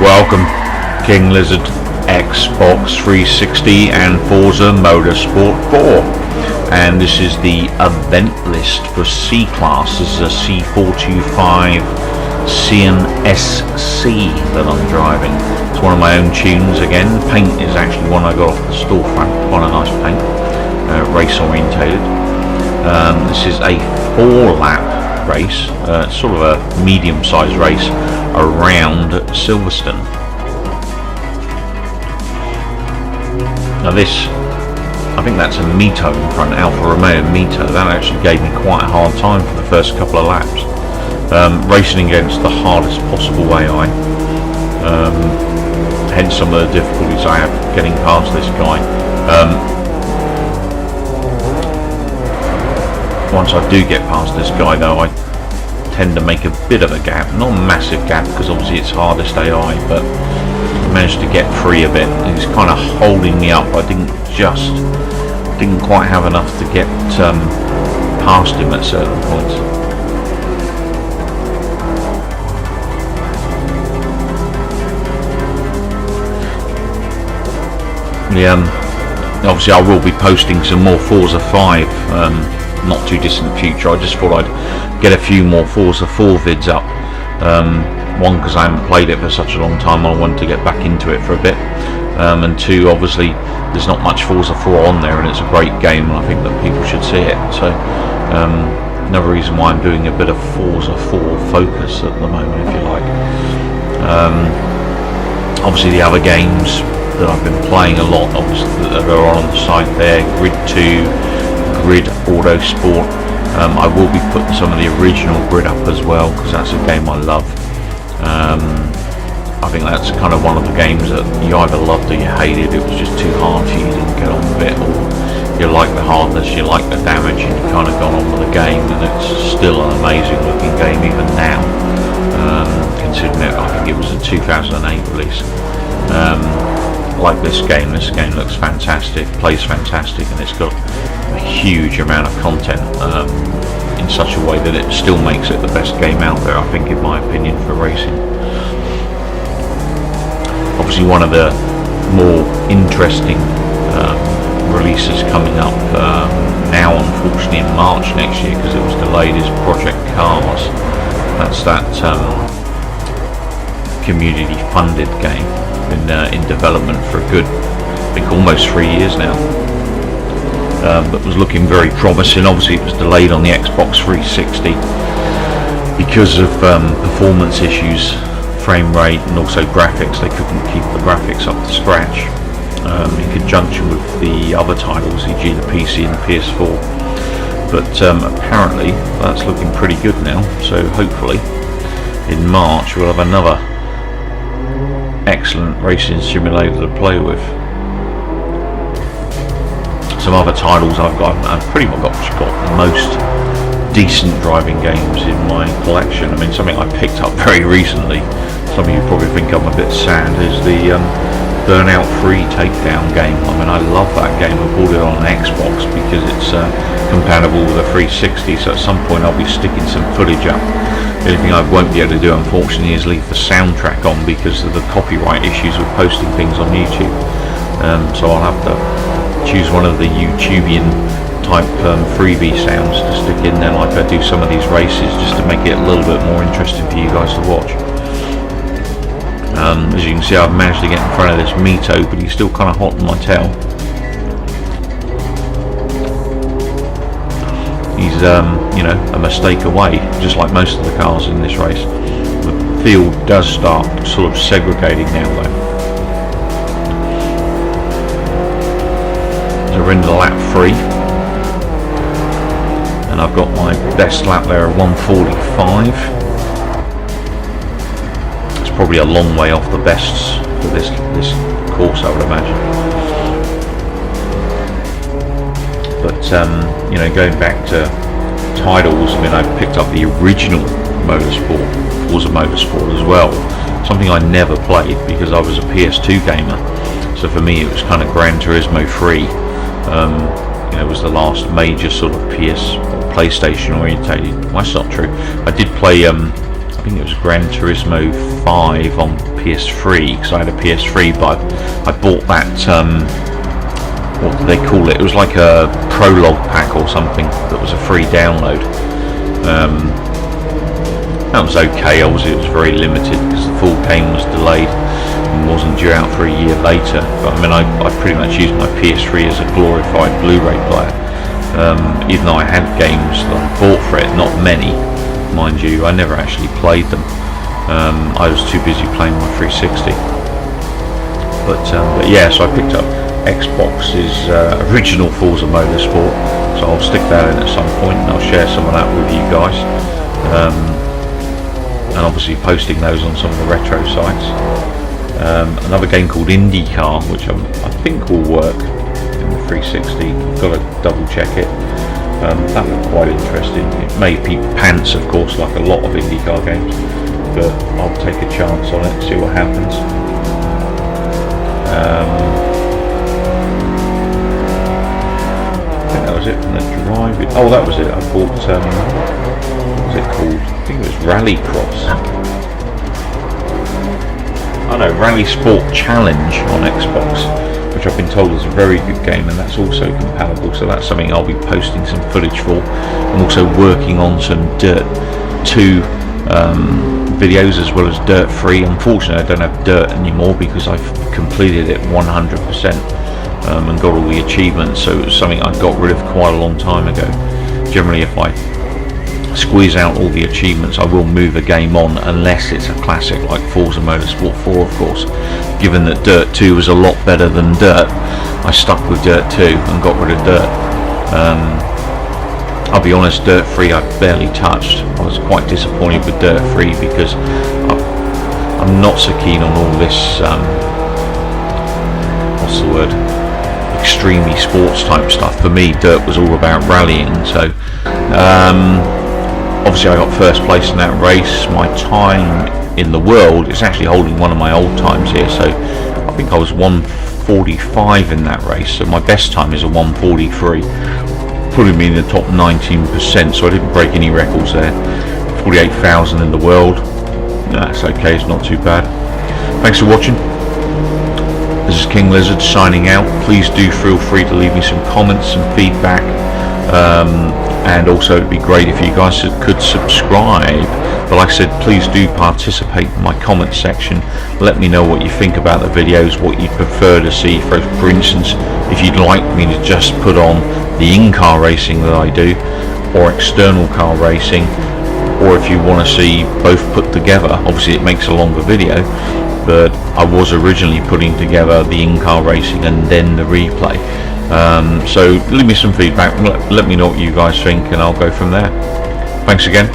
Welcome, King Lizard, Xbox 360 and Forza Motorsport 4. And this is the event list for C-Class. This is a C425 SCION SC that I'm driving. It's one of my own tunes again. The paint is actually one I got off the storefront. Quite a nice paint, race orientated. This is a 4-lap race, sort of a medium-sized race around Silverstone. Now this, I think that's a Mito in front, Alfa Romeo Mito. That actually gave me quite a hard time for the first couple of laps. Racing against the hardest possible AI. Hence some of the difficulties I have getting past this guy. Once I do get past this guy though, I tend to make a bit of a gap, not a massive gap because obviously it's hardest AI, but I managed to get free of it. He's kind of holding me up. I didn't quite have enough to get past him at certain points. Obviously I will be posting some more Forza 5 not too distant future. I just thought I'd get a few more Forza 4 vids up. One, because I haven't played it for such a long time, I wanted to get back into it for a bit, and two, obviously there's not much Forza 4 on there and it's a great game and I think that people should see it. So another reason why I'm doing a bit of Forza 4 focus at the moment, if you like. Obviously the other games that I've been playing a lot, obviously that are on the site there, Grid 2, Grid Autosport. I will be putting some of the original Grid up as well because that's a game I love. I think that's kind of one of the games that you either loved or you hated. It was just too hard for you, you didn't get on with it, or you like the hardness, you like the damage, and you kind of gone on with the game. And it's still an amazing looking game even now, considering that I think it was a 2008 release. Like this game looks fantastic, plays fantastic, and it's got a huge amount of content in such a way that it still makes it the best game out there, I think, in my opinion, for racing. Obviously one of the more interesting releases coming up now, unfortunately in March next year, because it was delayed, is Project Cars. That's that community funded game. Been in development for a good, I think, almost 3 years now, but was looking very promising. Obviously it was delayed on the Xbox 360 because of performance issues, frame rate, and also graphics. They couldn't keep the graphics up to scratch in conjunction with the other titles, e.g. the PC and the PS4, but apparently that's looking pretty good now. So hopefully in March we'll have another excellent racing simulator to play with. Some other titles I've pretty much got most decent driving games in my collection. I mean, something I picked up very recently, some of you probably think I'm a bit sad, is the Burnout 3 Takedown game. I mean, I love that game. I bought it on an Xbox because it's compatible with a 360, so at some point I'll be sticking some footage up. The only thing I won't be able to do, unfortunately, is leave the soundtrack on because of the copyright issues with posting things on YouTube. So I'll have to choose one of the YouTubian type freebie sounds to stick in there, like I do some of these races, just to make it a little bit more interesting for you guys to watch. As you can see, I've managed to get in front of this Mito, but he's still kind of hot on my tail. He's a mistake away, just like most of the cars in this race. The field does start sort of segregating now though. So we're into lap 3, and I've got my best lap there at 1:45. It's probably a long way off the bests for this course, I would imagine. But going back to titles, I mean, I picked up the original Motorsport, Forza Motorsport as well. Something I never played because I was a PS2 gamer. So for me, it was kind of Gran Turismo 3. It was the last major sort of PlayStation orientated. Well, that's not true. I did play, I think it was Gran Turismo 5 on PS3, because I had a PS3, but I bought that, what do they call it? It was like a prologue pack or something that was a free download. That was okay. Obviously it was very limited because the full game was delayed and wasn't due out for a year later. But I mean, I pretty much used my PS3 as a glorified Blu-ray player. Even though I had games that I bought for it, not many, mind you, I never actually played them. I was too busy playing my 360. But yeah, so I picked up Xbox's original Forza Motorsport, so I'll stick that in at some point and I'll share some of that with you guys. And obviously posting those on some of the retro sites. Another game called IndyCar, which I think will work in the 360. I've got to double check it. That looked quite interesting. It may be pants, of course, like a lot of IndyCar games, but I'll take a chance on it and see what happens. I think that was it from the drive. Oh, that was it. I bought, what was it called? I think it was Rallycross. Oh no, Rally Sport Challenge on Xbox, which I've been told is a very good game, and that's also compatible, so that's something I'll be posting some footage for. I'm also working on some Dirt 2 videos as well as Dirt 3. Unfortunately I don't have Dirt anymore because I've completed it 100% and got all the achievements, so it was something I got rid of quite a long time ago. Generally if I squeeze out all the achievements I will move a game on, unless it's a classic like Forza Motorsport 4, of course. Given that Dirt 2 was a lot better than Dirt, I stuck with Dirt 2 and got rid of Dirt. I'll be honest, Dirt 3 I barely touched. I was quite disappointed with Dirt 3 because I'm not so keen on all this, what's the word, extremely sports type stuff. For me, Dirt was all about rallying, so obviously I got first place in that race. My time in the world is actually holding one of my old times here, so I think I was 1:45 in that race, so my best time is a 1:43, putting me in the top 19%, so I didn't break any records there. 48,000 in the world, that's okay, it's not too bad. Thanks for watching. This is King Lizard signing out. Please do feel free to leave me some comments, some feedback, and also it'd be great if you guys could subscribe. But like I said, please do participate in my comment section. Let me know what you think about the videos, what you prefer to see. For instance, if you'd like me to just put on the in-car racing that I do, or external car racing, or if you want to see both put together. Obviously it makes a longer video, but I was originally putting together the in-car racing and then the replay. So leave me some feedback, let me know what you guys think, and I'll go from there. Thanks again.